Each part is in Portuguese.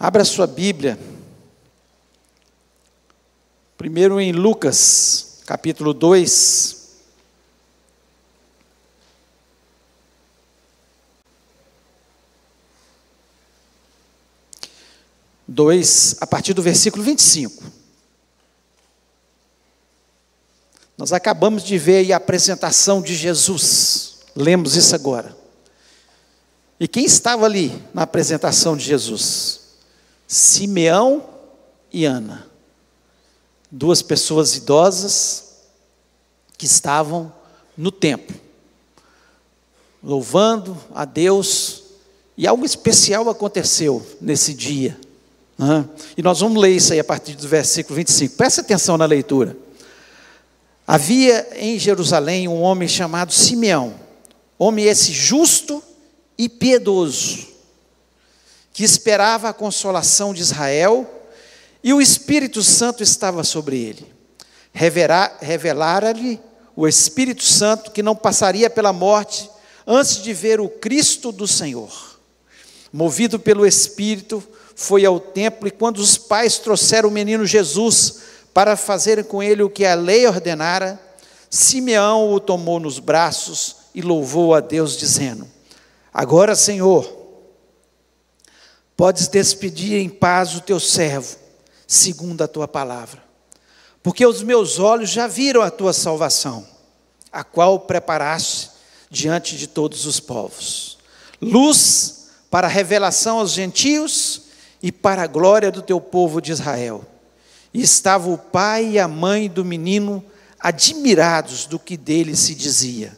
Abra sua Bíblia, primeiro em Lucas, capítulo 2. A partir do versículo 25. Nós acabamos de ver aí a apresentação de Jesus, lemos isso agora. E quem estava ali na apresentação de Jesus? Simeão e Ana, duas pessoas idosas que estavam no templo, louvando a Deus, e algo especial aconteceu nesse dia. E nós vamos ler isso aí a partir do versículo 25, presta atenção na leitura. Havia em Jerusalém um homem chamado Simeão, homem esse justo e piedoso, que esperava a consolação de Israel, e o Espírito Santo estava sobre ele. Revelara-lhe o Espírito Santo que não passaria pela morte antes de ver o Cristo do Senhor. Movido pelo Espírito, foi ao templo, e quando os pais trouxeram o menino Jesus para fazerem com ele o que a lei ordenara, Simeão o tomou nos braços e louvou a Deus, dizendo: agora, Senhor, podes despedir em paz o teu servo, segundo a tua palavra, porque os meus olhos já viram a tua salvação, a qual preparaste diante de todos os povos, luz para a revelação aos gentios e para a glória do teu povo de Israel. E estava o pai e a mãe do menino admirados do que dele se dizia.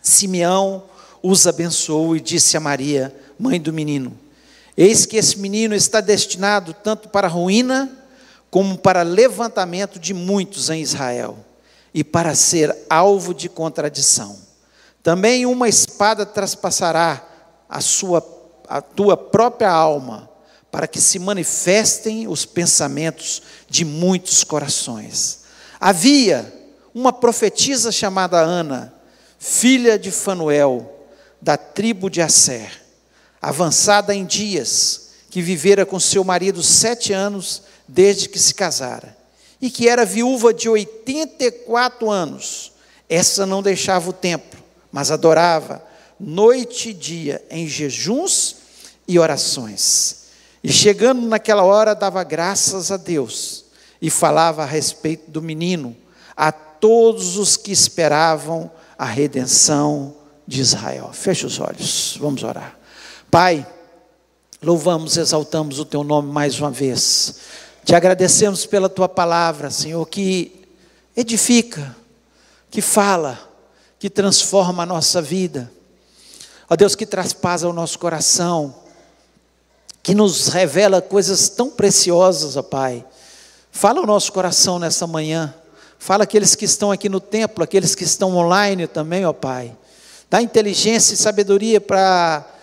Simeão os abençoou e disse a Maria, mãe do menino: eis que esse menino está destinado tanto para a ruína, como para levantamento de muitos em Israel, e para ser alvo de contradição. Também uma espada traspassará a tua própria alma, para que se manifestem os pensamentos de muitos corações. Havia uma profetisa chamada Ana, filha de Fanuel, da tribo de Asser, avançada em dias, que vivera com seu marido 7 anos, desde que se casara, e que era viúva de 84 anos. Essa não deixava o templo, mas adorava noite e dia em jejuns e orações. E chegando naquela hora, dava graças a Deus, e falava a respeito do menino a todos os que esperavam a redenção de Israel. Feche os olhos, vamos orar. Pai, louvamos, exaltamos o teu nome mais uma vez. Te agradecemos pela tua palavra, Senhor, que edifica, que fala, que transforma a nossa vida. Ó Deus, que traspassa o nosso coração, que nos revela coisas tão preciosas, ó Pai. Fala o nosso coração nessa manhã. Fala aqueles que estão aqui no templo, aqueles que estão online também, ó Pai. Dá inteligência e sabedoria para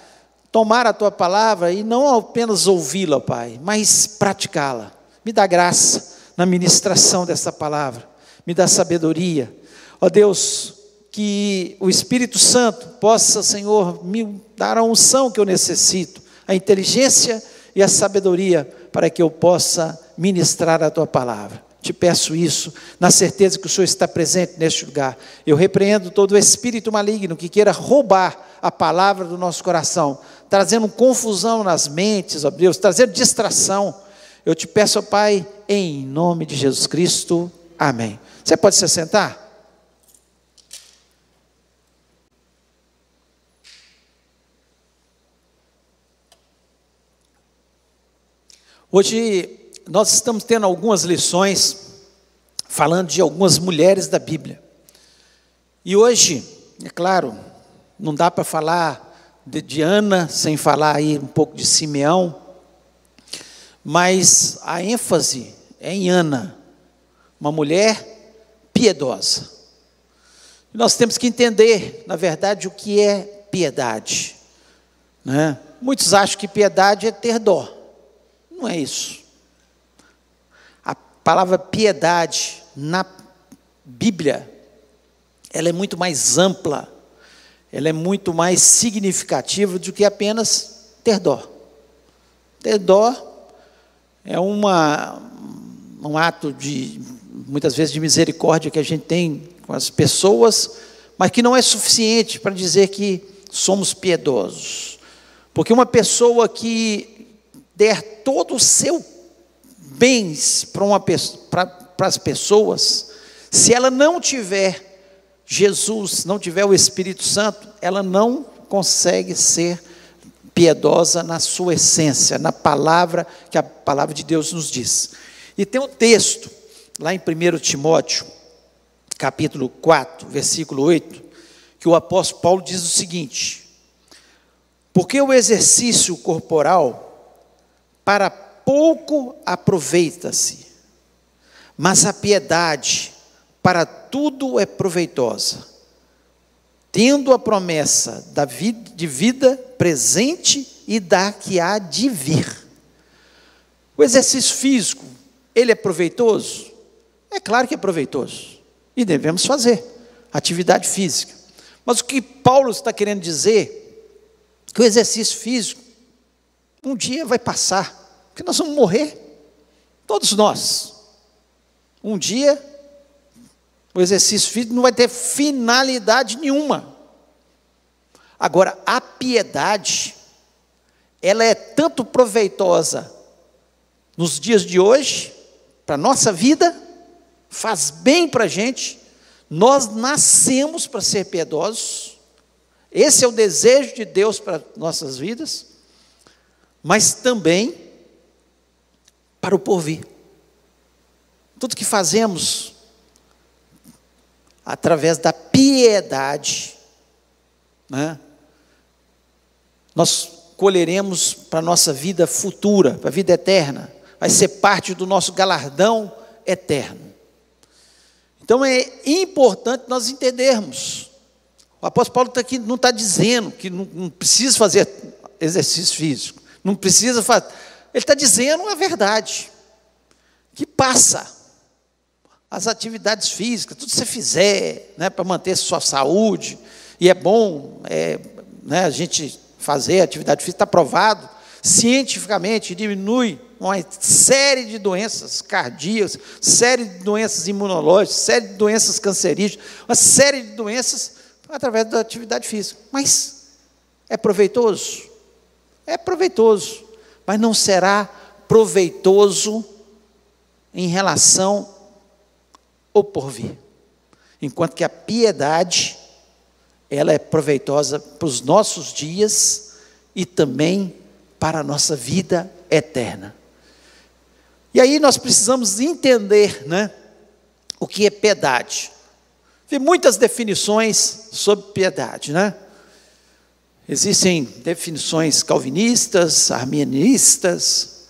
tomar a tua palavra e não apenas ouvi-la, ó Pai, mas praticá-la. Me dá graça na ministração dessa palavra. Me dá sabedoria. Ó Deus, que o Espírito Santo possa, Senhor, me dar a unção que eu necessito, a inteligência e a sabedoria para que eu possa ministrar a tua palavra. Te peço isso, na certeza que o Senhor está presente neste lugar. Eu repreendo todo o espírito maligno que queira roubar a palavra do nosso coração, trazendo confusão nas mentes, ó Deus, trazendo distração. Eu te peço, ó Pai, em nome de Jesus Cristo, amém. Você pode se sentar? Hoje nós estamos tendo algumas lições falando de algumas mulheres da Bíblia. E hoje, é claro, não dá para falar de Ana sem falar aí um pouco de Simeão, mas a ênfase é em Ana, uma mulher piedosa. E nós temos que entender, na verdade, o que é piedade, né? Muitos acham que piedade é ter dó. Não é isso. A palavra piedade na Bíblia, ela é muito mais ampla, ela é muito mais significativa do que apenas ter dó. Ter dó é um ato de, muitas vezes, de misericórdia que a gente tem com as pessoas, mas que não é suficiente para dizer que somos piedosos. Porque uma pessoa que der todo o seu bens para as pessoas, se ela não tiver Jesus, não tiver o Espírito Santo, ela não consegue ser piedosa na sua essência, na palavra que a palavra de Deus nos diz. E tem um texto lá em 1 Timóteo, capítulo 4, versículo 8, que o apóstolo Paulo diz o seguinte: porque o exercício corporal para pouco aproveita-se, mas a piedade para tudo é proveitosa, tendo a promessa de vida presente e da que há de vir. O exercício físico, ele é proveitoso? É claro que é proveitoso, e devemos fazer atividade física. Mas o que Paulo está querendo dizer, que o exercício físico, um dia vai passar, porque nós vamos morrer, todos nós. Um dia, o exercício físico não vai ter finalidade nenhuma. Agora, a piedade, ela é tanto proveitosa nos dias de hoje, para a nossa vida, faz bem para a gente. Nós nascemos para ser piedosos, esse é o desejo de Deus para nossas vidas, mas também para o porvir. Tudo que fazemos através da piedade, né, nós colheremos para a nossa vida futura, para a vida eterna, vai ser parte do nosso galardão eterno. Então é importante nós entendermos, o apóstolo Paulo aqui não está dizendo que não precisa fazer exercício físico, não precisa fazer, ele está dizendo a verdade, que passa as atividades físicas, tudo que você fizer, né, para manter sua saúde, e é bom, né, a gente fazer atividade física, está provado, cientificamente diminui uma série de doenças cardíacas, série de doenças imunológicas, série de doenças cancerígenas, uma série de doenças através da atividade física. Mas é proveitoso? É proveitoso, mas não será proveitoso em relação ao porvir. Enquanto que a piedade, ela é proveitosa para os nossos dias e também para a nossa vida eterna. E aí nós precisamos entender, né, o que é piedade. Tem muitas definições sobre piedade, né? Existem definições calvinistas, arminianistas,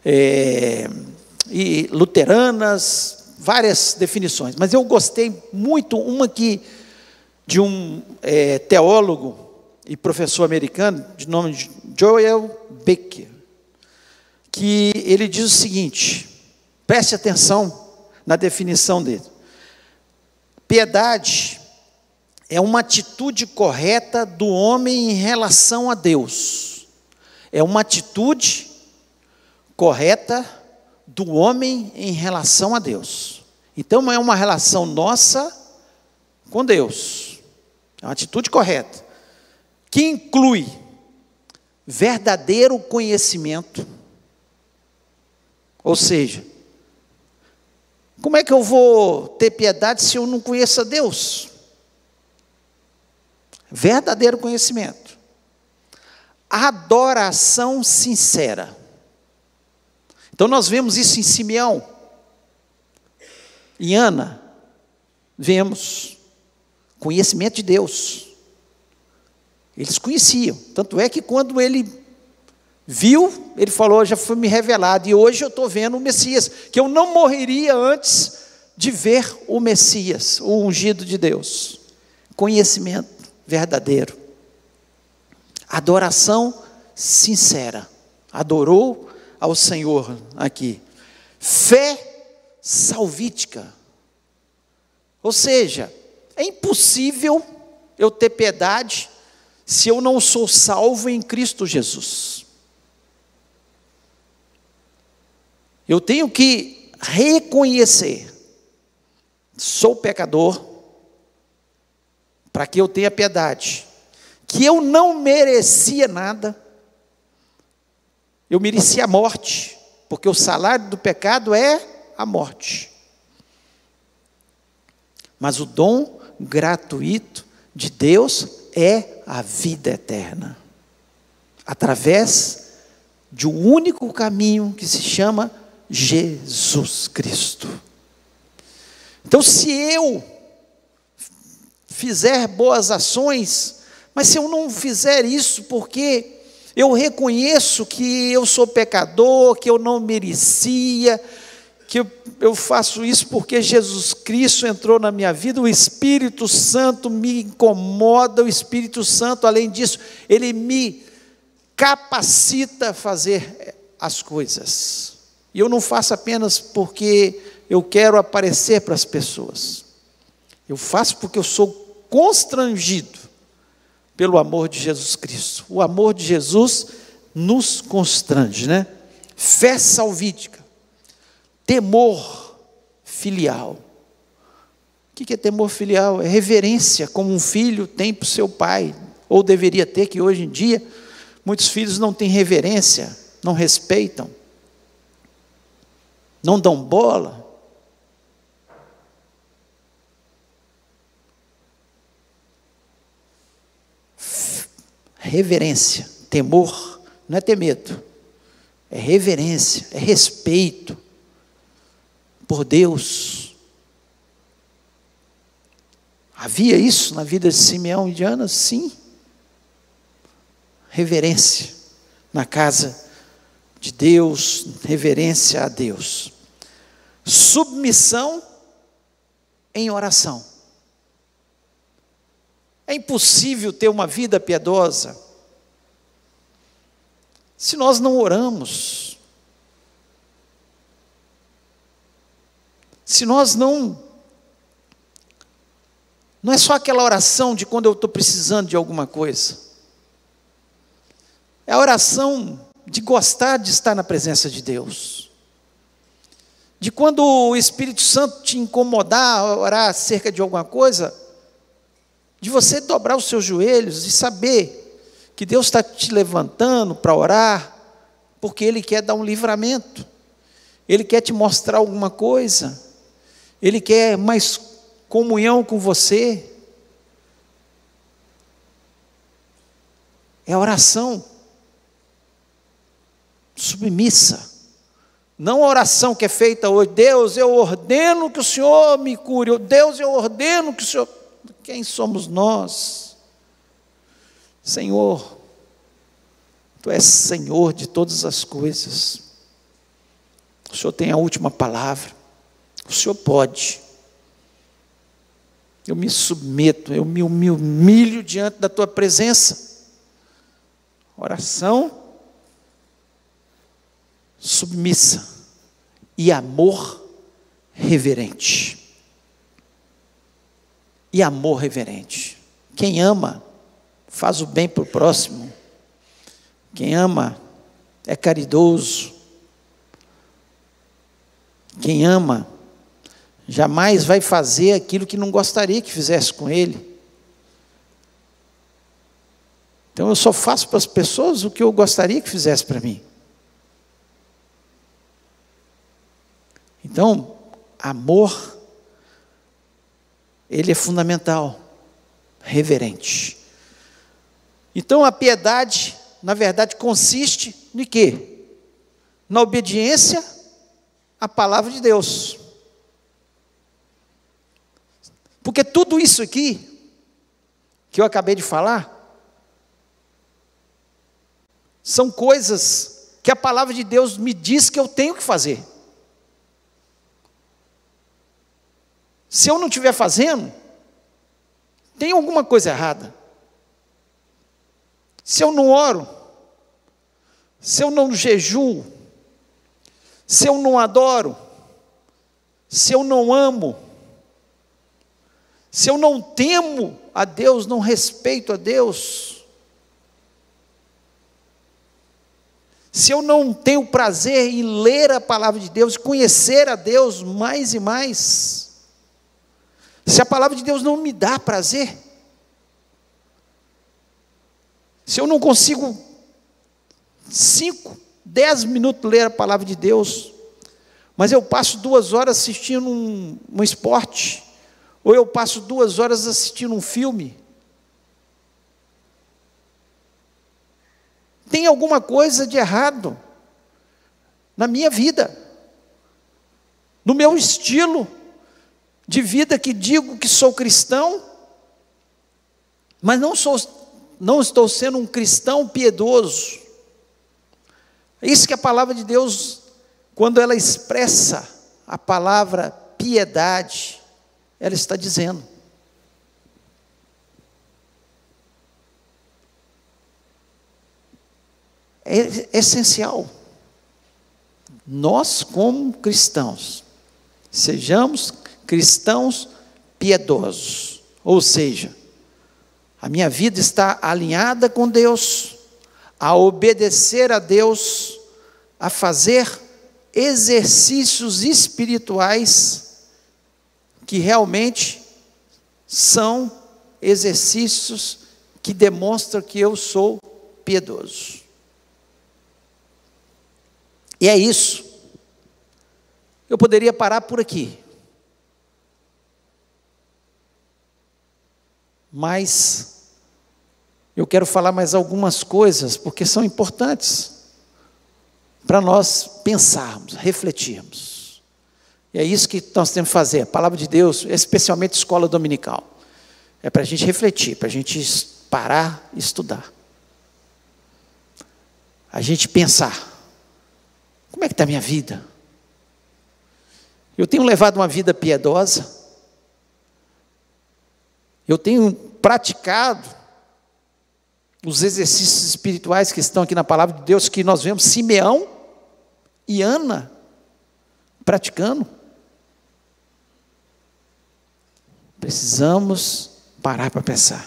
e luteranas, várias definições. Mas eu gostei muito uma de um teólogo e professor americano, de nome de Joel Becker, que ele diz o seguinte, preste atenção na definição dele: piedade é uma atitude correta do homem em relação a Deus. É uma atitude correta do homem em relação a Deus. Então é uma relação nossa com Deus. É uma atitude correta, que inclui verdadeiro conhecimento. Ou seja, como é que eu vou ter piedade se eu não conheço a Deus? Verdadeiro conhecimento. Adoração sincera. Então nós vemos isso em Simeão, em Ana, vemos conhecimento de Deus. Eles conheciam, tanto é que quando ele viu, ele falou, já foi me revelado, e hoje eu estou vendo o Messias, que eu não morreria antes de ver o Messias, o ungido de Deus. Conhecimento verdadeiro. Adoração sincera. Adorou ao Senhor aqui. Fé salvítica. Ou seja, é impossível eu ter piedade se eu não sou salvo em Cristo Jesus. Eu tenho que reconhecer, sou pecador, para que eu tenha piedade, que eu não merecia nada, eu merecia a morte, porque o salário do pecado é a morte. Mas o dom gratuito de Deus é a vida eterna, através de um único caminho que se chama Jesus Cristo. Então, se eu fizer boas ações, mas se eu não fizer isso porque eu reconheço que eu sou pecador, que eu não merecia, que eu faço isso porque Jesus Cristo entrou na minha vida, o Espírito Santo me incomoda, o Espírito Santo, além disso, ele me capacita a fazer as coisas. E eu não faço apenas porque eu quero aparecer para as pessoas. Eu faço porque eu sou constrangido pelo amor de Jesus Cristo. O amor de Jesus nos constrange, né? Fé salvífica, temor filial. O que é temor filial? É reverência, como um filho tem para o seu pai, ou deveria ter, que hoje em dia muitos filhos não têm reverência, não respeitam, não dão bola. Reverência, temor, não é ter medo, é reverência, é respeito por Deus. Havia isso na vida de Simeão e de Ana? Sim. Reverência na casa de Deus, reverência a Deus. Submissão em oração. É impossível ter uma vida piedosa se nós não oramos, se nós não é só aquela oração de quando eu estou precisando de alguma coisa, é a oração de gostar de estar na presença de Deus, de quando o Espírito Santo te incomodar a orar acerca de alguma coisa, de você dobrar os seus joelhos e saber que Deus está te levantando para orar, porque Ele quer dar um livramento, Ele quer te mostrar alguma coisa, Ele quer mais comunhão com você. É a oração submissa, não a oração que é feita hoje. Deus, eu ordeno que o Senhor me cure. Deus, eu ordeno que o Senhor... Quem somos nós? Senhor, Tu és Senhor de todas as coisas, o Senhor tem a última palavra, o Senhor pode. Eu me submeto, eu me humilho diante da Tua presença. Oração submissa e amor reverente. E amor reverente. Quem ama faz o bem para o próximo. Quem ama é caridoso. Quem ama jamais vai fazer aquilo que não gostaria que fizesse com ele. Então eu só faço para as pessoas o que eu gostaria que fizesse para mim. Então, amor, ele é fundamental, reverente. Então a piedade, na verdade, consiste em quê? Na obediência à palavra de Deus. Porque tudo isso aqui, que eu acabei de falar, são coisas que a palavra de Deus me diz que eu tenho que fazer. Se eu não estiver fazendo, tem alguma coisa errada. Se eu não oro, se eu não jejuo, se eu não adoro, se eu não amo, se eu não temo a Deus, não respeito a Deus, se eu não tenho prazer em ler a palavra de Deus, conhecer a Deus mais e mais, se a palavra de Deus não me dá prazer, se eu não consigo 5, 10 minutos ler a palavra de Deus, mas eu passo 2 horas assistindo um esporte, ou eu passo 2 horas assistindo um filme, tem alguma coisa de errado na minha vida, no meu estilo de vida, que digo que sou cristão, mas não estou sendo um cristão piedoso. É isso que a palavra de Deus, quando ela expressa a palavra piedade, ela está dizendo. É essencial. Nós, como cristãos, sejamos cristãos piedosos. Ou seja, a minha vida está alinhada com Deus, a obedecer a Deus, a fazer exercícios espirituais que realmente são exercícios que demonstram que eu sou piedoso. E é isso. Eu poderia parar por aqui, mas eu quero falar mais algumas coisas, porque são importantes para nós pensarmos, refletirmos. E é isso que nós temos que fazer. A palavra de Deus, especialmente escola dominical, é para a gente refletir, para a gente parar e estudar, a gente pensar, como é que está a minha vida? Eu tenho levado uma vida piedosa? Eu tenho praticado os exercícios espirituais que estão aqui na palavra de Deus, que nós vemos Simeão e Ana praticando? Precisamos parar para pensar.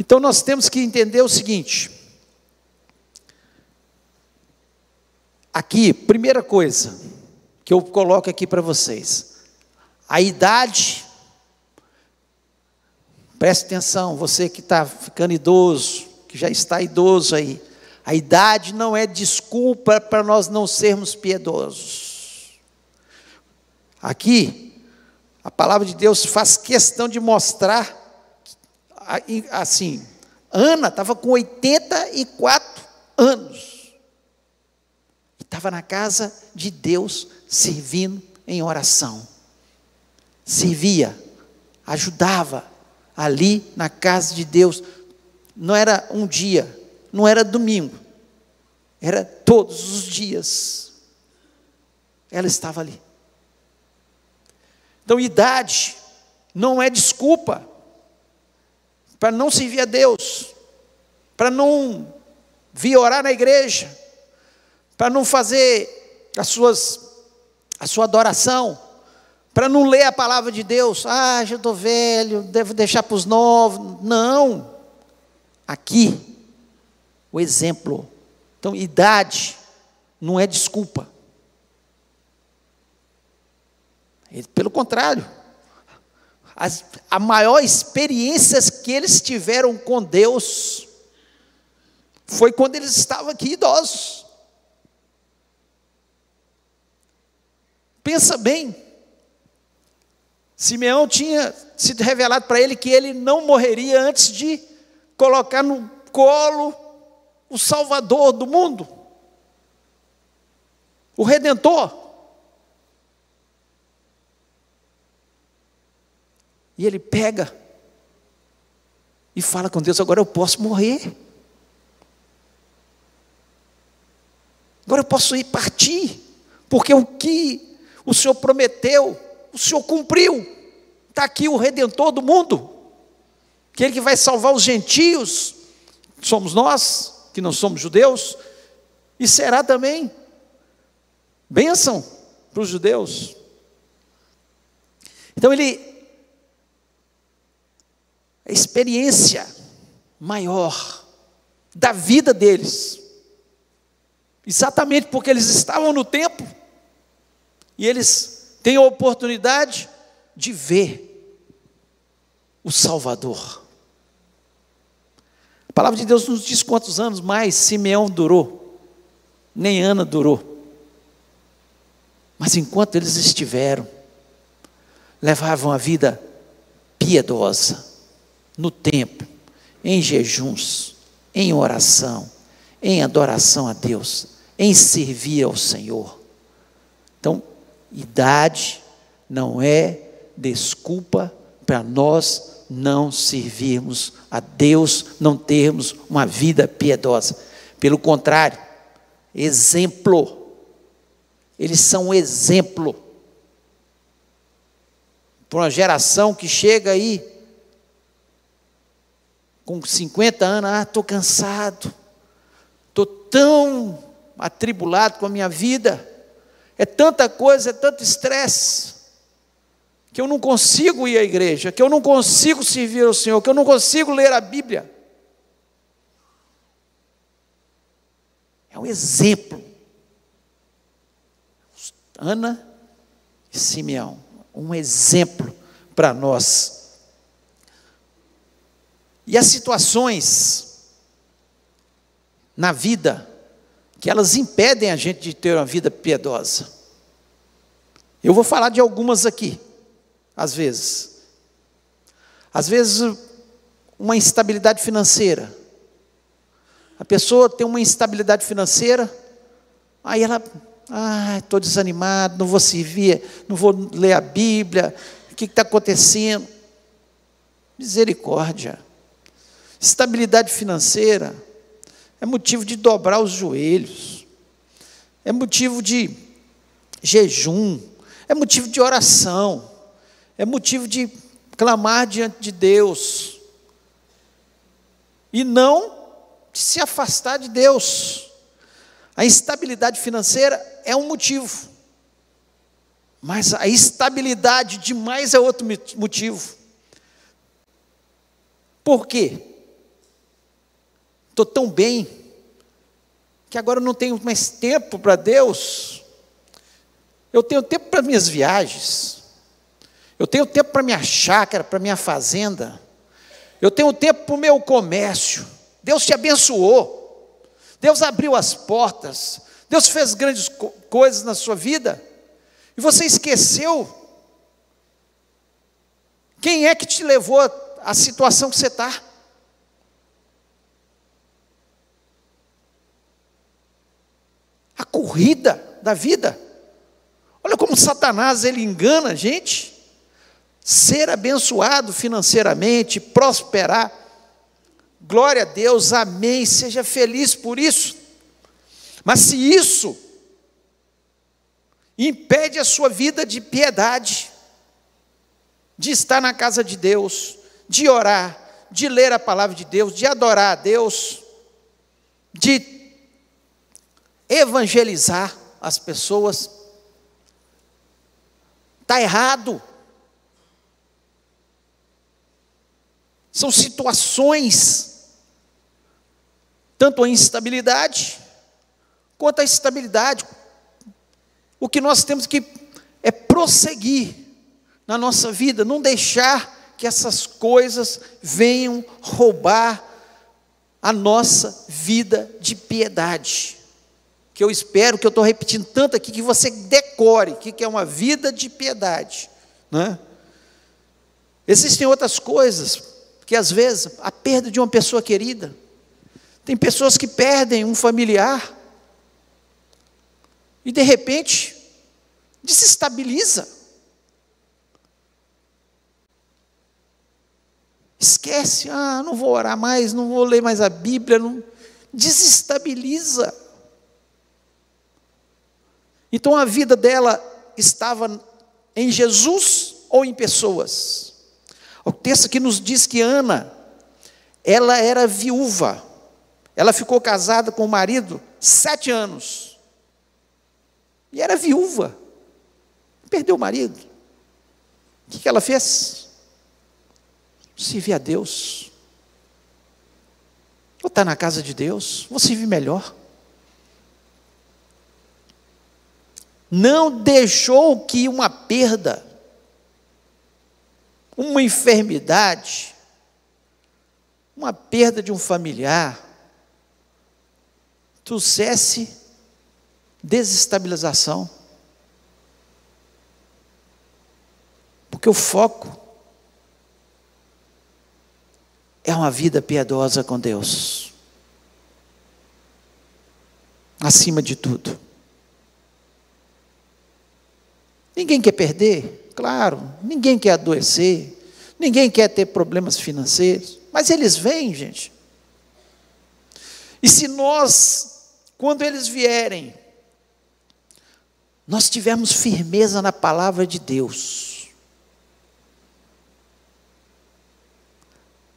Então nós temos que entender o seguinte. Aqui, primeira coisa que eu coloco aqui para vocês, a idade, preste atenção, você que está ficando idoso, que já está idoso aí, a idade não é desculpa para nós não sermos piedosos. Aqui, a palavra de Deus faz questão de mostrar, assim, Ana estava com 84 anos, estava na casa de Deus, servindo em oração, servia, ajudava, ali na casa de Deus, não era um dia, não era domingo, era todos os dias, ela estava ali. Então, idade não é desculpa para não servir a Deus, para não vir orar na igreja, para não fazer a sua adoração, para não ler a palavra de Deus. Já estou velho, devo deixar para os novos. Não, aqui o exemplo. Então, idade não é desculpa, pelo contrário, a maior experiência que eles tiveram com Deus foi quando eles estavam aqui idosos. Pensa bem, Simeão tinha sido revelado para ele que ele não morreria antes de colocar no colo o Salvador do mundo, o Redentor. E ele pega e fala com Deus: agora eu posso morrer, agora eu posso ir partir, porque o que o Senhor prometeu, o Senhor cumpriu. Está aqui o Redentor do mundo, aquele que vai salvar os gentios, somos nós, que não somos judeus, e será também bênção para os judeus. Então a experiência maior da vida deles exatamente porque eles estavam no templo, e eles têm a oportunidade de ver o Salvador. A palavra de Deus nos diz quantos anos mais Simeão durou, nem Ana durou. Mas enquanto eles estiveram, levavam a vida piedosa, no templo, em jejuns, em oração, em adoração a Deus, em servir ao Senhor. Então, idade não é desculpa para nós não servirmos a Deus, não termos uma vida piedosa. Pelo contrário, exemplo. Eles são um exemplo para uma geração que chega aí com 50 anos, estou cansado, estou tão atribulado com a minha vida, é tanta coisa, é tanto estresse, que eu não consigo ir à igreja, que eu não consigo servir ao Senhor, que eu não consigo ler a Bíblia. É um exemplo. Ana e Simeão, um exemplo para nós. E as situações na vida que elas impedem a gente de ter uma vida piedosa. Eu vou falar de algumas aqui, às vezes. Às vezes, uma instabilidade financeira. A pessoa tem uma instabilidade financeira, aí ela... estou desanimado, não vou servir, não vou ler a Bíblia, o que está acontecendo? Misericórdia. Estabilidade financeira é motivo de dobrar os joelhos, é motivo de jejum, é motivo de oração, é motivo de clamar diante de Deus, e não de se afastar de Deus. A instabilidade financeira é um motivo, mas a estabilidade demais é outro motivo. Por quê? Estou tão bem, que agora eu não tenho mais tempo para Deus. Eu tenho tempo para minhas viagens, eu tenho tempo para minha chácara, para minha fazenda, eu tenho tempo para o meu comércio. Deus te abençoou, Deus abriu as portas, Deus fez grandes coisas na sua vida, e você esqueceu quem é que te levou à situação que você está. A corrida da vida. Olha como Satanás, ele engana a gente. Ser abençoado financeiramente, prosperar. Glória a Deus, amém, seja feliz por isso. Mas se isso impede a sua vida de piedade, de estar na casa de Deus, de orar, de ler a palavra de Deus, de adorar a Deus, de evangelizar as pessoas, está errado. São situações, tanto a instabilidade, quanto a estabilidade. O que nós temos que é prosseguir na nossa vida, não deixar que essas coisas venham roubar a nossa vida de piedade. Que eu espero, que eu estou repetindo tanto aqui, que você decore o que é uma vida de piedade, né? Existem outras coisas, que às vezes, a perda de uma pessoa querida, tem pessoas que perdem um familiar, e de repente, desestabiliza, esquece, não vou orar mais, não vou ler mais a Bíblia, não, desestabiliza. Então a vida dela estava em Jesus ou em pessoas? O texto aqui nos diz que Ana, ela era viúva, ela ficou casada com o marido 7 anos, e era viúva, perdeu o marido. O que ela fez? Servir a Deus. Vou estar na casa de Deus, vou servir melhor. não deixou que uma perda, uma enfermidade, uma perda de um familiar, trouxesse desestabilização. Porque o foco é uma vida piedosa com Deus, acima de tudo. Ninguém quer perder, claro, ninguém quer adoecer, ninguém quer ter problemas financeiros, mas eles vêm, gente. E se nós, quando eles vierem, nós tivermos firmeza na palavra de Deus,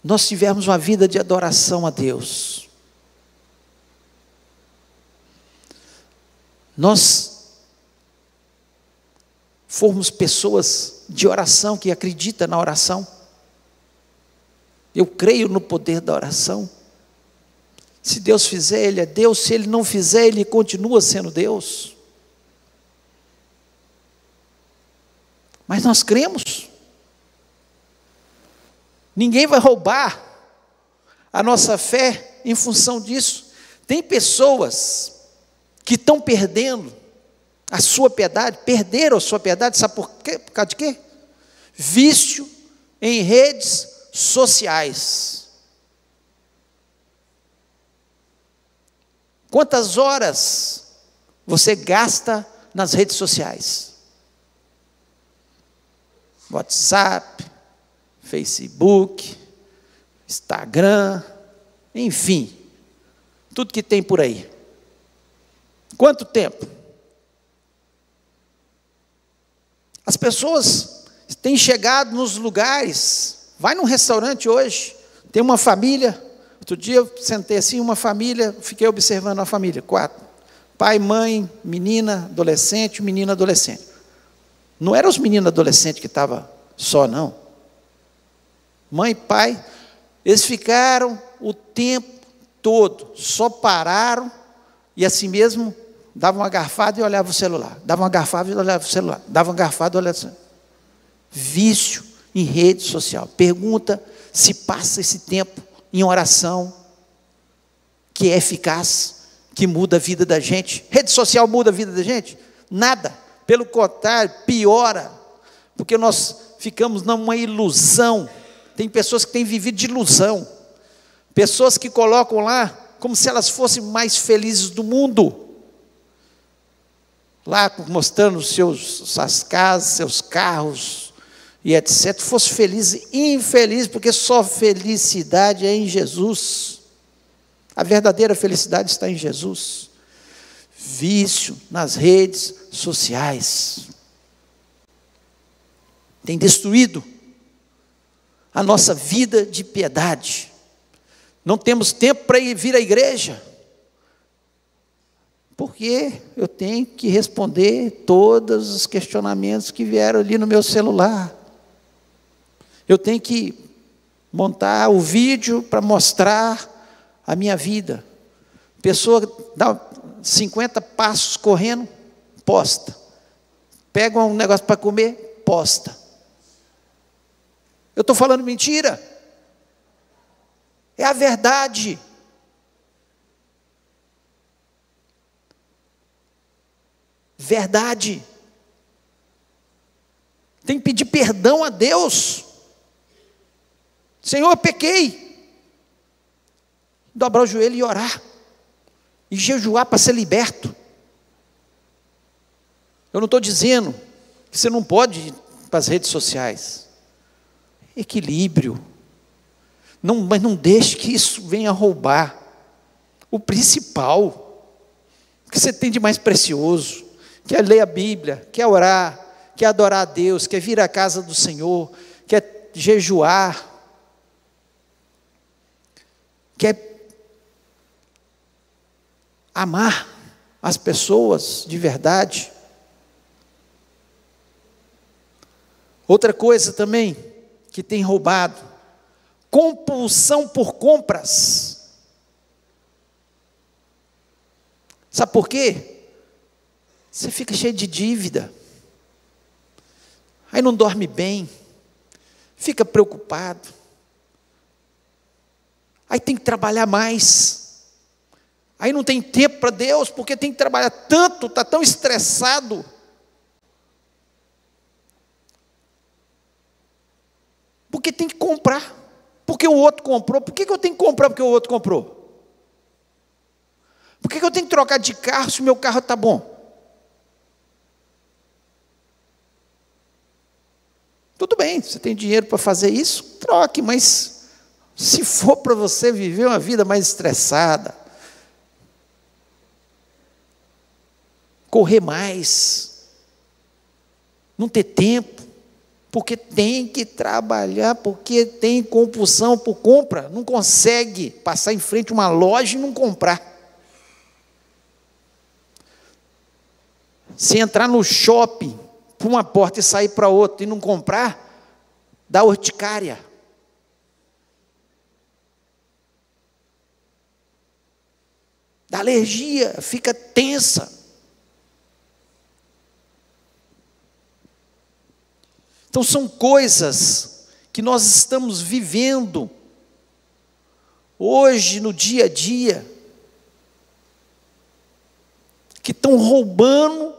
nós tivermos uma vida de adoração a Deus, nós formos pessoas de oração, que acreditam na oração, eu creio no poder da oração. Se Deus fizer, Ele é Deus. Se Ele não fizer, Ele continua sendo Deus. Mas nós cremos. Ninguém vai roubar a nossa fé em função disso. Tem pessoas que estão perdendo a sua piedade, perderam a sua piedade, sabe por quê? Por causa de quê? Vício em redes sociais. Quantas horas você gasta nas redes sociais? WhatsApp, Facebook, Instagram, enfim, tudo que tem por aí. Quanto tempo? As pessoas têm chegado nos lugares, vai num restaurante hoje, tem uma família, outro dia eu sentei assim, uma família, fiquei observando a família, 4, pai, mãe, menina, adolescente, menina, adolescente. Não eram os meninos adolescentes que estavam só, não. Mãe, pai, eles ficaram o tempo todo, só pararam, e assim mesmo, davam uma garfada e olhavam o celular, davam uma garfada e olhavam o celular, davam uma garfada e olhavam o celular. Vício em rede social. Pergunta se passa esse tempo em oração, que é eficaz, que muda a vida da gente. Rede social muda a vida da gente? Nada, pelo contrário, piora, porque nós ficamos numa ilusão. Tem pessoas que têm vivido de ilusão, pessoas que colocam lá como se elas fossem mais felizes do mundo, lá mostrando suas casas, seus carros e etc, fosse feliz e infeliz, porque só felicidade é em Jesus. A verdadeira felicidade está em Jesus. Vício nas redes sociais tem destruído a nossa vida de piedade. Não temos tempo para ir vir à igreja, porque eu tenho que responder todos os questionamentos que vieram ali no meu celular. Eu tenho que montar o vídeo para mostrar a minha vida. Pessoa dá 50 passos correndo, posta. Pega um negócio para comer, posta. Eu estou falando mentira? É a verdade. Verdade. Tem que pedir perdão a Deus. Senhor, eu pequei. Dobrar o joelho e orar. E jejuar para ser liberto. Eu não estou dizendo que você não pode ir para as redes sociais. Equilíbrio. Mas não deixe que isso venha roubar o principal, que você tem de mais precioso, que é ler a Bíblia, quer orar, quer adorar a Deus, quer vir à casa do Senhor, quer jejuar, quer amar as pessoas de verdade. Outra coisa também que tem roubado, compulsão por compras. Sabe por quê? Você fica cheio de dívida. Aí não dorme bem. Fica preocupado. Aí tem que trabalhar mais. Aí não tem tempo para Deus, porque tem que trabalhar tanto, está tão estressado. Porque tem que comprar. Porque o outro comprou. Por que eu tenho que comprar porque o outro comprou? Por que eu tenho que trocar de carro se o meu carro está bom? Tudo bem, você tem dinheiro para fazer isso, troque, mas se for para você viver uma vida mais estressada, correr mais, não ter tempo, porque tem que trabalhar, porque tem compulsão por compra, não consegue passar em frente a uma loja e não comprar. Se entrar no shopping, por uma porta e sair para outra e não comprar, dá urticária. Dá alergia, fica tensa. Então são coisas que nós estamos vivendo hoje no dia a dia, que estão roubando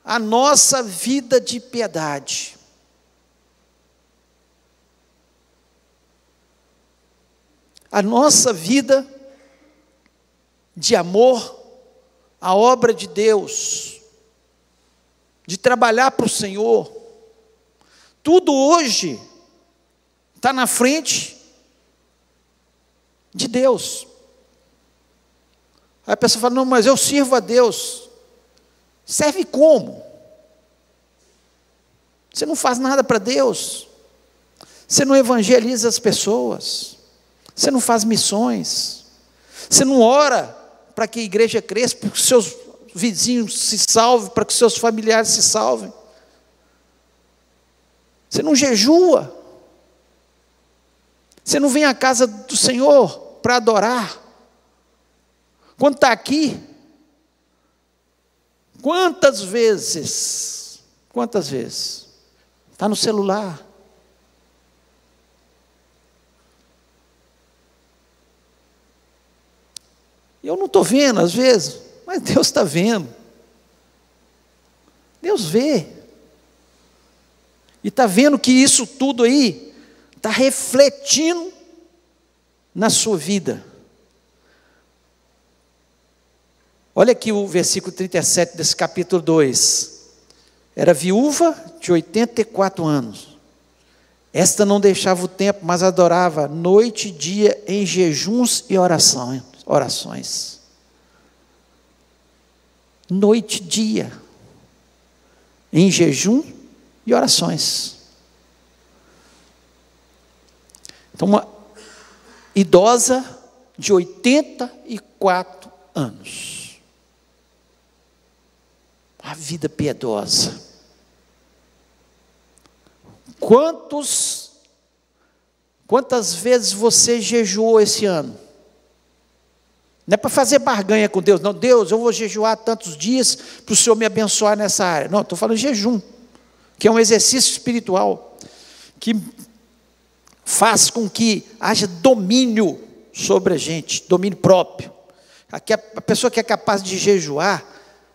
a nossa vida de piedade. A nossa vida de amor à obra de Deus, de trabalhar para o Senhor. Tudo hoje está na frente de Deus. Aí a pessoa fala, não, mas eu sirvo a Deus. Serve como? Você não faz nada para Deus. Você não evangeliza as pessoas. Você não faz missões. Você não ora para que a igreja cresça, para que os seus vizinhos se salvem, para que os seus familiares se salvem. Você não jejua. Você não vem à casa do Senhor para adorar. Quando está aqui, quantas vezes está no celular? Eu não estou vendo às vezes, mas Deus está vendo. Deus vê. E está vendo que isso tudo aí está refletindo na sua vida. Olha aqui o versículo 37 desse capítulo 2. Era viúva de 84 anos. Esta não deixava o tempo, mas adorava noite e dia em jejuns e orações. Noite e dia em jejum e orações. Então, uma idosa de 84 anos. A vida piedosa. Quantas vezes você jejuou esse ano? Não é para fazer barganha com Deus, não. Deus, eu vou jejuar tantos dias para o Senhor me abençoar nessa área. Não, estou falando de jejum, que é um exercício espiritual, que faz com que haja domínio sobre a gente, domínio próprio. Aqui a pessoa que é capaz de jejuar,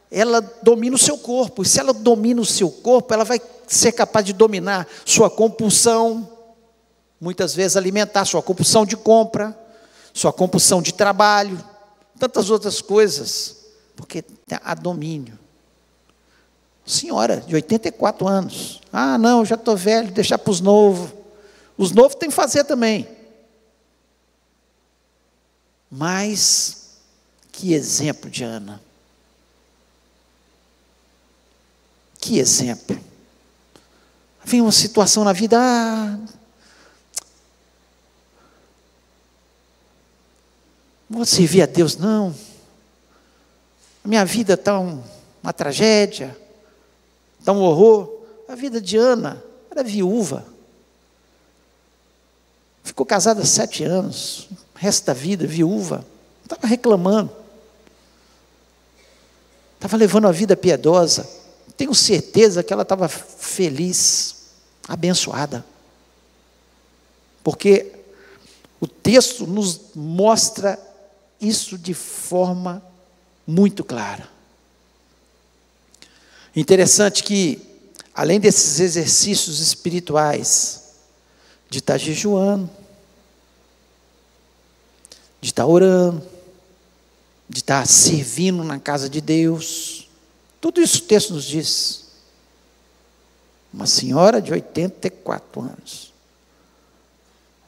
ela domina o seu corpo, e se ela domina o seu corpo, ela vai ser capaz de dominar sua compulsão, muitas vezes alimentar sua compulsão de compra, sua compulsão de trabalho, tantas outras coisas, porque há domínio. Senhora de 84 anos, não, já estou velho, deixar para os novos. Os novos têm que fazer também. Mas, que exemplo de Ana. Que exemplo. Vem uma situação na vida, não vou servir a Deus, não. A minha vida está uma tragédia, está um horror. A vida de Ana era viúva. Ficou casada há 7 anos, o resto da vida, viúva. Estava reclamando. estava levando uma vida piedosa. Tenho certeza que ela estava feliz, abençoada. Porque o texto nos mostra isso de forma muito clara. Interessante que, além desses exercícios espirituais, de estar jejuando, de estar orando, de estar servindo na casa de Deus, tudo isso o texto nos diz. Uma senhora de 84 anos,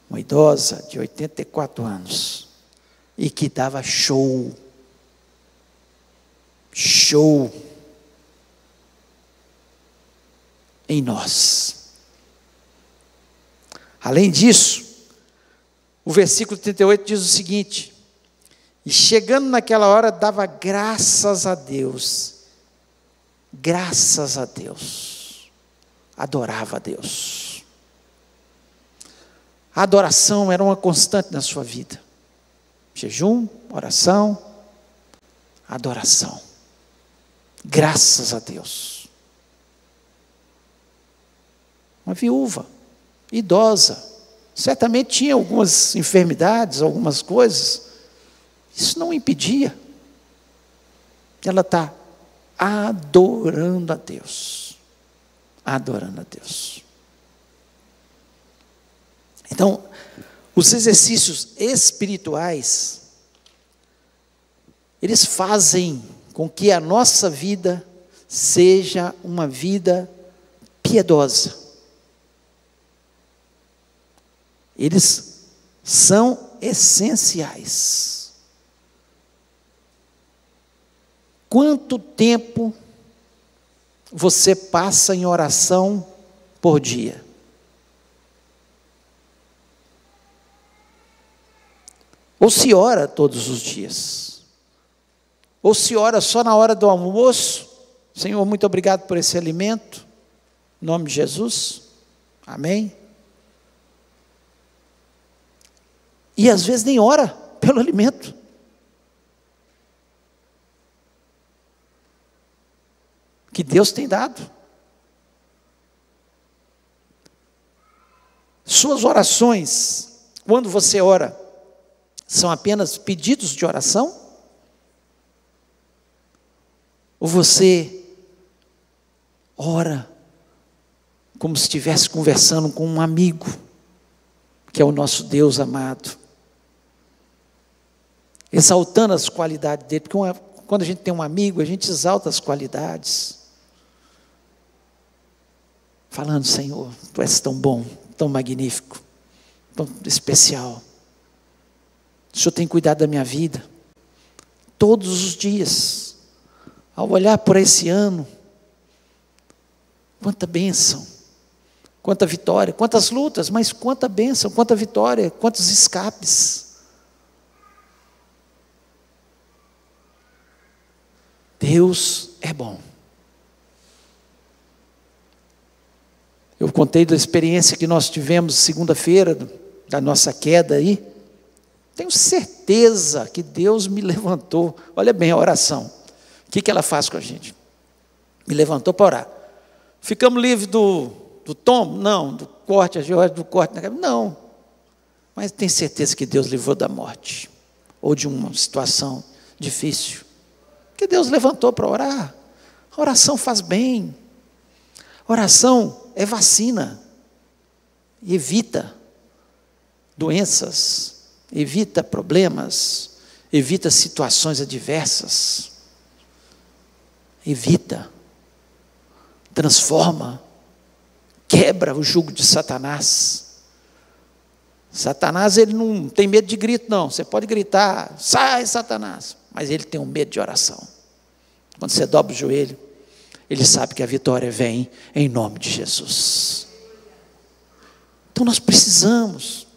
uma idosa de 84 anos, e que dava show em nós. Além disso, o versículo 38 diz o seguinte: e chegando naquela hora, dava graças a Deus, adorava a Deus. A adoração era uma constante na sua vida. Jejum, oração, adoração. Graças a Deus. Uma viúva, idosa, certamente tinha algumas enfermidades, algumas coisas. Isso não impedia. Ela está adorando a Deus. Adorando a Deus. Então, os exercícios espirituais, eles fazem com que a nossa vida seja uma vida piedosa. Eles são essenciais. Quanto tempo você passa em oração por dia? Ou se ora todos os dias? Ou se ora só na hora do almoço? Senhor, muito obrigado por esse alimento. Em nome de Jesus. Amém. E às vezes nem ora pelo alimento. Que Deus tem dado. Suas orações, quando você ora, são apenas pedidos de oração? Ou você ora como se estivesse conversando com um amigo, que é o nosso Deus amado, exaltando as qualidades dele? Porque quando a gente tem um amigo, a gente exalta as qualidades, falando: Senhor, Tu és tão bom, tão magnífico, tão especial. O Senhor tem cuidado da minha vida. Todos os dias, ao olhar por esse ano, quanta bênção, quanta vitória, quantas lutas, mas quanta bênção, quanta vitória, quantos escapes. Deus é bom. Eu contei da experiência que nós tivemos segunda-feira, da nossa queda aí. Tenho certeza que Deus me levantou. Olha bem a oração. O que ela faz com a gente? Me levantou para orar. Ficamos livres do tombo? Não. Do corte, do corte na cabeça? Não. Mas tenho certeza que Deus livrou da morte. Ou de uma situação difícil. Que Deus levantou para orar. A oração faz bem. A oração é vacina. Evita doenças. Evita problemas, evita situações adversas, evita, transforma, quebra o jugo de Satanás. Satanás, ele não tem medo de grito, não. Você pode gritar: sai, Satanás, mas ele tem um medo de oração. Quando você dobra o joelho, ele sabe que a vitória vem em nome de Jesus. Então nós precisamos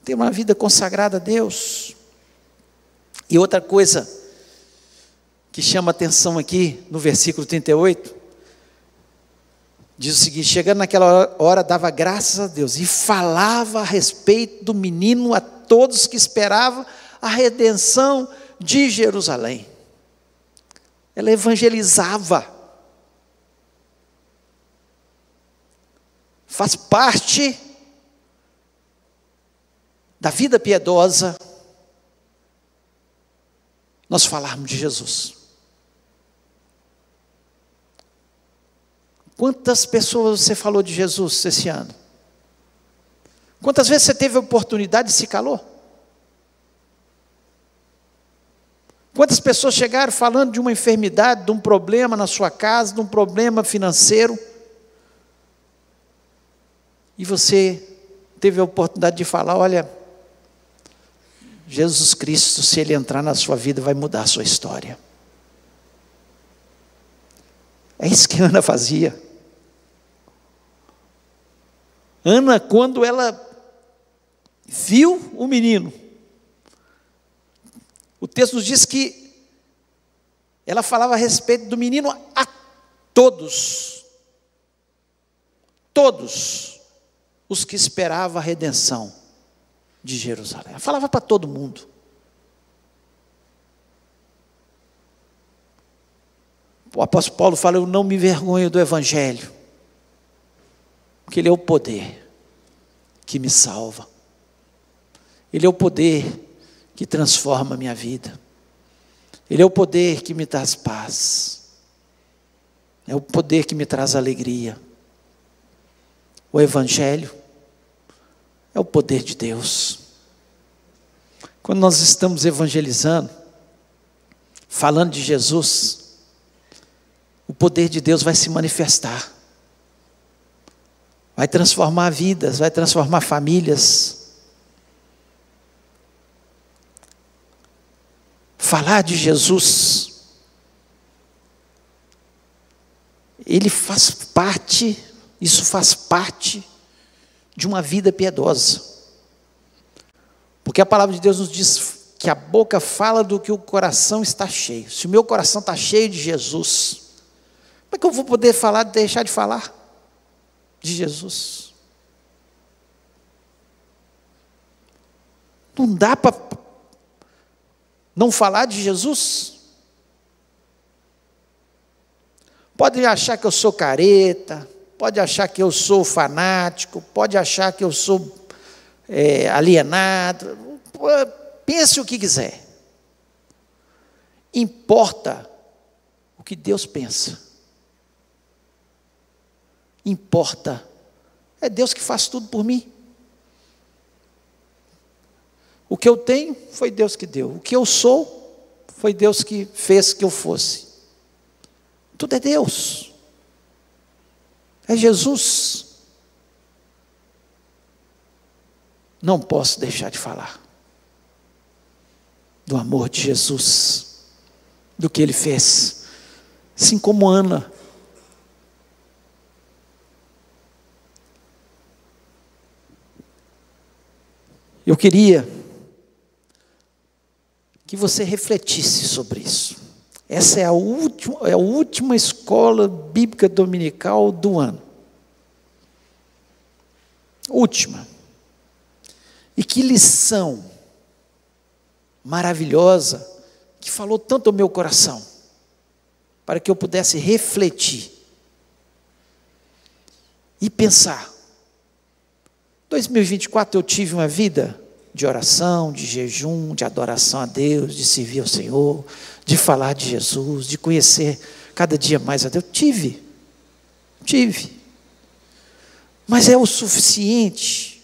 ter uma vida consagrada a Deus. E outra coisa que chama atenção aqui no versículo 38, diz o seguinte: chegando naquela hora, dava graças a Deus e falava a respeito do menino a todos que esperavam a redenção de Jerusalém. ela evangelizava. Faz parte da vida piedosa nós falarmos de Jesus. Quantas pessoas você falou de Jesus esse ano? Quantas vezes você teve a oportunidade e se calou? Quantas pessoas chegaram falando de uma enfermidade, de um problema na sua casa, de um problema financeiro, e você teve a oportunidade de falar: olha, Jesus Cristo, se Ele entrar na sua vida, vai mudar a sua história. É isso que Ana fazia. Ana, quando ela viu o menino, o texto nos diz que ela falava a respeito do menino a todos os que esperavam a redenção de Jerusalém. Ela falava para todo mundo. O apóstolo Paulo fala: eu não me envergonho do Evangelho, porque ele é o poder que me salva, ele é o poder que transforma a minha vida, ele é o poder que me traz paz, é o poder que me traz alegria. O Evangelho é o poder de Deus. Quando nós estamos evangelizando, falando de Jesus, o poder de Deus vai se manifestar, vai transformar vidas, vai transformar famílias. Falar de Jesus, ele faz parte, isso faz parte de uma vida piedosa, porque a palavra de Deus nos diz que a boca fala do que o coração está cheio. Se o meu coração está cheio de Jesus, como é que eu vou poder falar, deixar de falar de Jesus? Não dá para não falar de Jesus. Pode achar que eu sou careta, pode achar que eu sou fanático, pode achar que eu sou alienado, pense o que quiser. Importa o que Deus pensa. Importa, é Deus que faz tudo por mim. O que eu tenho, foi Deus que deu. O que eu sou, foi Deus que fez que eu fosse. Tudo é Deus. É Jesus. Não posso deixar de falar do amor de Jesus, do que Ele fez. Assim como Ana. Eu queria que você refletisse sobre isso. Essa é a última escola bíblica dominical do ano. Última. E que lição maravilhosa, que falou tanto ao meu coração, para que eu pudesse refletir e pensar. 2024 eu tive uma vida de oração, de jejum, de adoração a Deus, de servir ao Senhor, de falar de Jesus, de conhecer cada dia mais a Deus. Tive. Mas é o suficiente?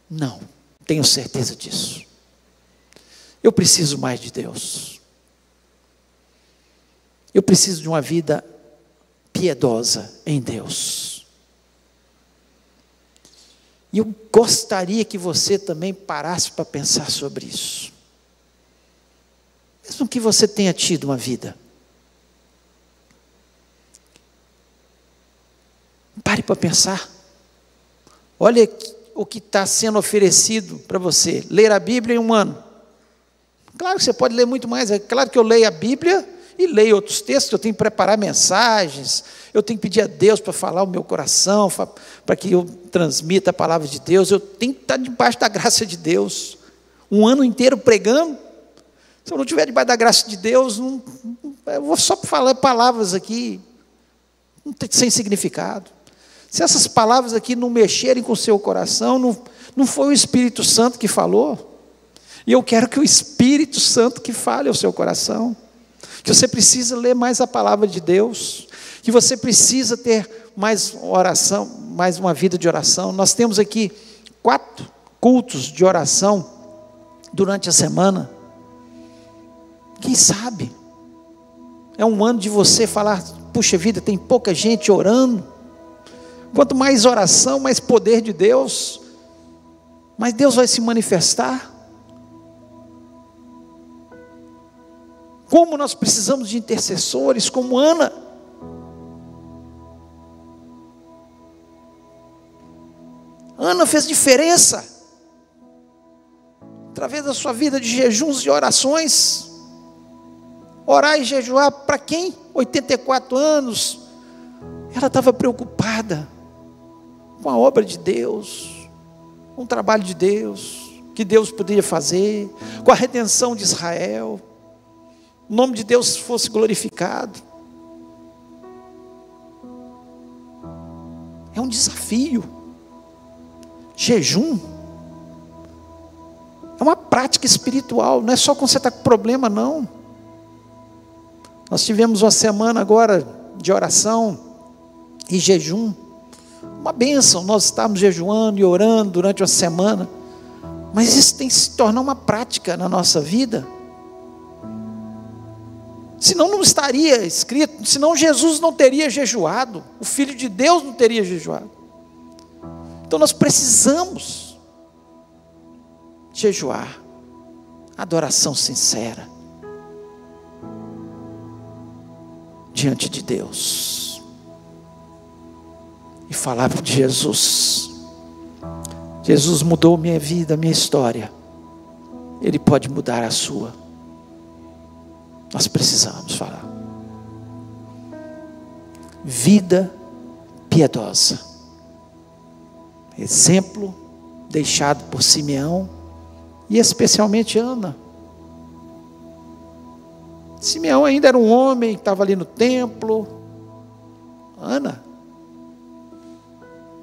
Não, tenho certeza disso. Eu preciso mais de Deus. Eu preciso de uma vida piedosa em Deus. E eu gostaria que você também parasse para pensar sobre isso. Mesmo que você tenha tido uma vida, pare para pensar. Olha o que está sendo oferecido para você. Ler a Bíblia em um ano. Claro que você pode ler muito mais. É claro que eu leio a Bíblia e leio outros textos. Eu tenho que preparar mensagens. Eu tenho que pedir a Deus para falar o meu coração, para que eu transmita a palavra de Deus. Eu tenho que estar debaixo da graça de Deus. Um ano inteiro pregando. Se eu não estiver debaixo da graça de Deus, não Eu vou só falar palavras aqui, sem significado. Se essas palavras aqui não mexerem com o seu coração, não foi o Espírito Santo que falou. E eu quero que o Espírito Santo que fale ao seu coração. Que você precisa ler mais a palavra de Deus. Que você precisa ter mais oração, mais uma vida de oração. Nós temos aqui 4 cultos de oração durante a semana. Quem sabe? É um ano de você falar, puxa vida, tem pouca gente orando. Quanto mais oração, mais poder de Deus. Mas Deus vai se manifestar. Como nós precisamos de intercessores, como Ana. Ana fez diferença. Através da sua vida de jejuns e orações. Orar e jejuar para quem? 84 anos. Ela estava preocupada com a obra de Deus, com o trabalho de Deus, que Deus poderia fazer, com a redenção de Israel. O nome de Deus fosse glorificado. É um desafio. Jejum é uma prática espiritual, não é só quando você está com problema, não. Nós tivemos uma semana agora de oração e jejum, uma bênção. Nós estávamos jejuando e orando durante uma semana, mas isso tem que se tornar uma prática na nossa vida. Senão não estaria escrito, senão Jesus não teria jejuado, o Filho de Deus não teria jejuado. Então nós precisamos jejuar, adoração sincera diante de Deus e falar de Jesus. Jesus mudou minha vida, minha história. Ele pode mudar a sua. Nós precisamos falar. Vida piedosa. Exemplo deixado por Simeão e especialmente Ana. Simeão ainda era um homem que estava ali no templo. Ana,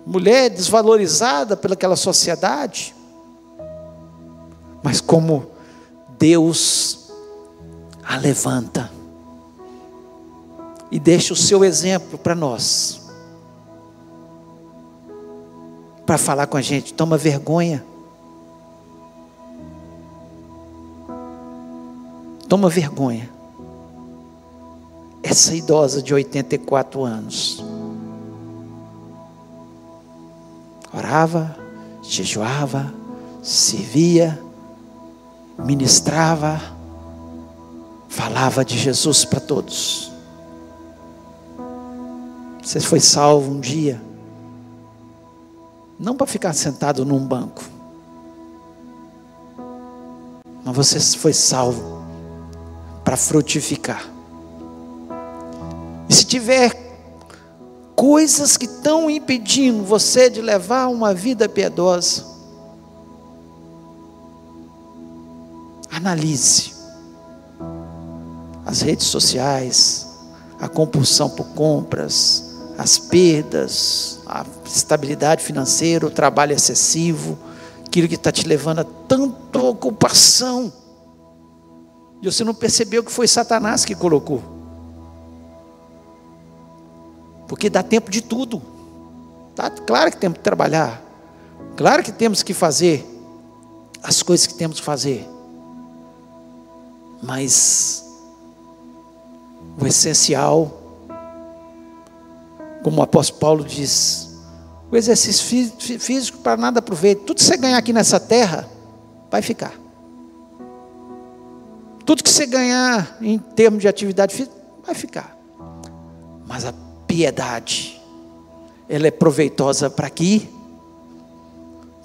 mulher desvalorizada pelaquela sociedade, mas como Deus a levanta e deixa o seu exemplo para nós, para falar com a gente. Toma vergonha, toma vergonha. Essa idosa de 84 anos orava, jejuava, servia, ministrava, falava de Jesus para todos. Você foi salvo um dia, não para ficar sentado num banco, mas você foi salvo para frutificar. E se tiver coisas que estão impedindo você de levar uma vida piedosa, analise. As redes sociais, a compulsão por compras, as perdas, a estabilidade financeira, o trabalho excessivo, aquilo que está te levando a tanta ocupação, e você não percebeu que foi Satanás que colocou. Porque dá tempo de tudo. Tá? Claro que temos que trabalhar, claro que temos que fazer as coisas que temos que fazer, mas o essencial, como o apóstolo Paulo diz, o exercício físico para nada aproveita. Tudo que você ganhar aqui nessa terra vai ficar. Tudo que você ganhar em termos de atividade física vai ficar. Mas a piedade, ela é proveitosa para aqui,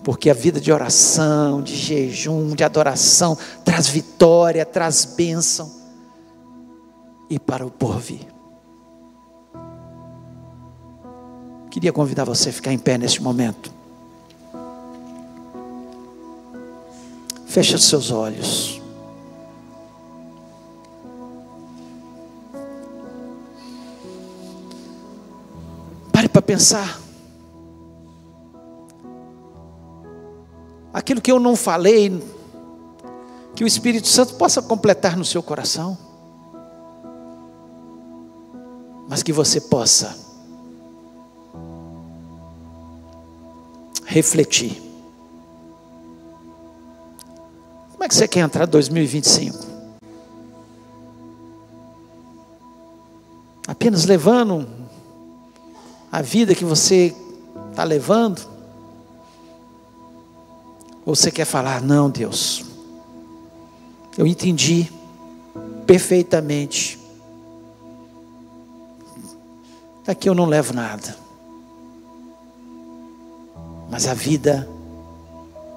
porque a vida de oração, de jejum, de adoração traz vitória, traz bênção, e para o porvir. Queria convidar você a ficar em pé neste momento. Feche os seus olhos. pensar. Aquilo que eu não falei, que o Espírito Santo possa completar no seu coração, mas que você possa refletir. Como é que você quer entrar em 2025? Apenas levando a vida que você está levando? Ou você quer falar, não, Deus, eu entendi perfeitamente, daqui eu não levo nada, mas a vida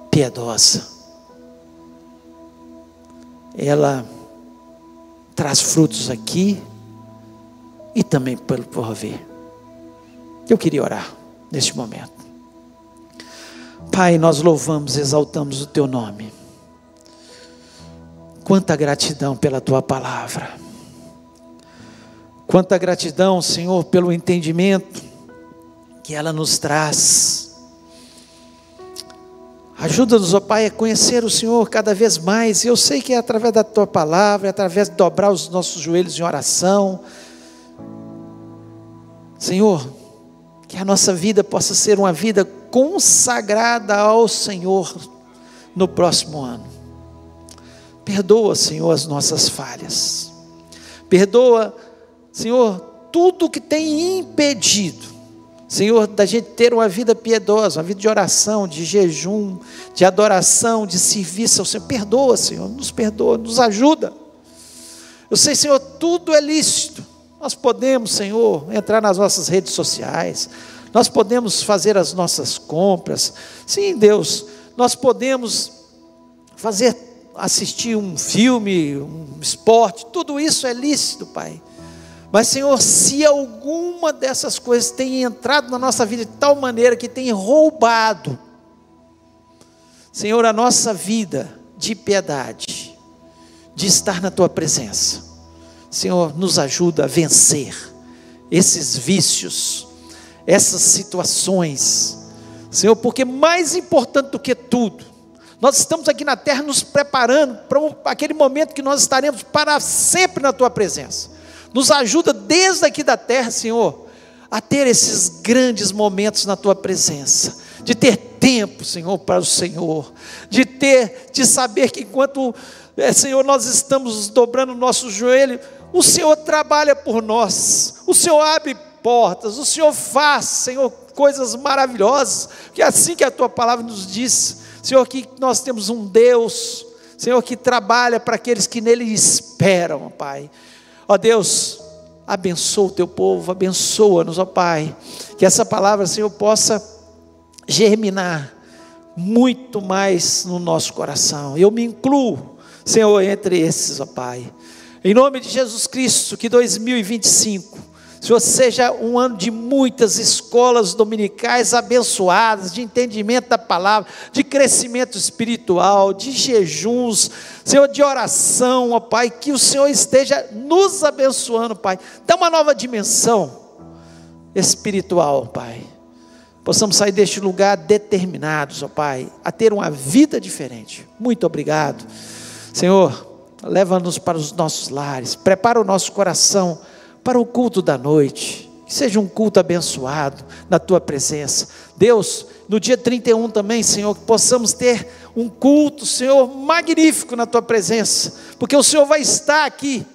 piedosa, ela traz frutos aqui e também pelo porvir. Eu queria orar neste momento. Pai, nós louvamos, exaltamos o Teu nome. Quanta gratidão pela Tua palavra. Quanta gratidão, Senhor, pelo entendimento que ela nos traz. Ajuda-nos, ó Pai, a conhecer o Senhor cada vez mais. Eu sei que é através da Tua palavra, é através de dobrar os nossos joelhos em oração. Senhor, que a nossa vida possa ser uma vida consagrada ao Senhor no próximo ano. Perdoa, Senhor, as nossas falhas. Perdoa, Senhor, tudo que tem impedido, Senhor, da gente ter uma vida piedosa, uma vida de oração, de jejum, de adoração, de serviço ao Senhor. Perdoa, Senhor, nos ajuda. Eu sei, Senhor, tudo é lícito. Nós podemos, Senhor, entrar nas nossas redes sociais, nós podemos fazer as nossas compras. Sim, Deus, nós podemos assistir um filme, um esporte, tudo isso é lícito, Pai. Mas, Senhor, se alguma dessas coisas tem entrado na nossa vida de tal maneira que tem roubado, Senhor, a nossa vida de piedade, de estar na Tua presença, Senhor, nos ajuda a vencer esses vícios, essas situações, Senhor, porque mais importante do que tudo, nós estamos aqui na terra nos preparando para aquele momento que nós estaremos para sempre na Tua presença. Nos ajuda desde aqui da terra, Senhor, a ter esses grandes momentos na Tua presença, de ter tempo, Senhor, para o Senhor, de saber que enquanto, Senhor, nós estamos dobrando o nosso joelho, o Senhor trabalha por nós, o Senhor abre portas, o Senhor faz, Senhor, coisas maravilhosas, que é assim que a Tua palavra nos diz, Senhor, que nós temos um Deus, Senhor, que trabalha para aqueles que nele esperam, Pai. Ó Deus, abençoa o Teu povo, abençoa-nos, ó Pai, que essa palavra, Senhor, possa germinar muito mais no nosso coração. Eu me incluo, Senhor, entre esses, ó Pai. Em nome de Jesus Cristo, que 2025, Senhor, seja um ano de muitas escolas dominicais abençoadas, de entendimento da palavra, de crescimento espiritual, de jejuns, Senhor, de oração, ó Pai, que o Senhor esteja nos abençoando, Pai. Dá uma nova dimensão espiritual, Pai. Possamos sair deste lugar determinados, ó Pai, a ter uma vida diferente. Muito obrigado, Senhor. Leva-nos para os nossos lares, prepara o nosso coração para o culto da noite, que seja um culto abençoado na Tua presença. Deus, no dia 31 também, Senhor, que possamos ter um culto, Senhor, magnífico na Tua presença, porque o Senhor vai estar aqui,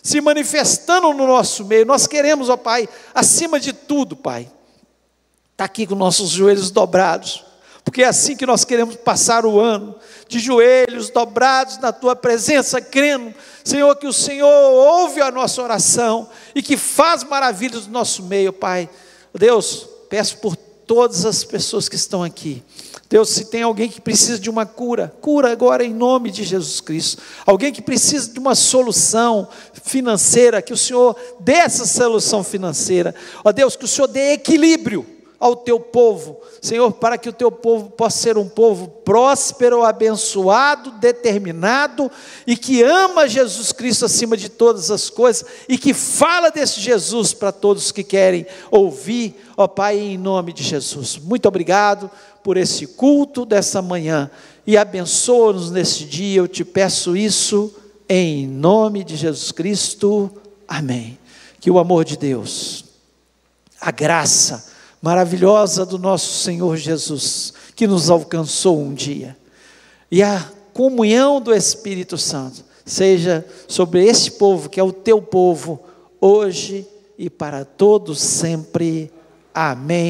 se manifestando no nosso meio. Nós queremos, ó Pai, acima de tudo, Pai, estar aqui com nossos joelhos dobrados, porque é assim que nós queremos passar o ano, de joelhos dobrados na Tua presença, crendo, Senhor, que o Senhor ouve a nossa oração, e que faz maravilhas no nosso meio, Pai. Deus, peço por todas as pessoas que estão aqui, Deus, se tem alguém que precisa de uma cura, cura agora em nome de Jesus Cristo. Alguém que precisa de uma solução financeira, que o Senhor dê essa solução financeira. Ó Deus, que o Senhor dê equilíbrio ao teu povo, Senhor, para que o teu povo possa ser um povo próspero, abençoado, determinado, e que ama Jesus Cristo acima de todas as coisas, e que fala desse Jesus para todos que querem ouvir, ó Pai, em nome de Jesus. Muito obrigado por esse culto dessa manhã, e abençoa-nos nesse dia, eu te peço isso, em nome de Jesus Cristo, amém. Que o amor de Deus, a graça maravilhosa do nosso Senhor Jesus, que nos alcançou um dia, e a comunhão do Espírito Santo, seja sobre esse povo, que é o teu povo, hoje e para todos sempre, amém.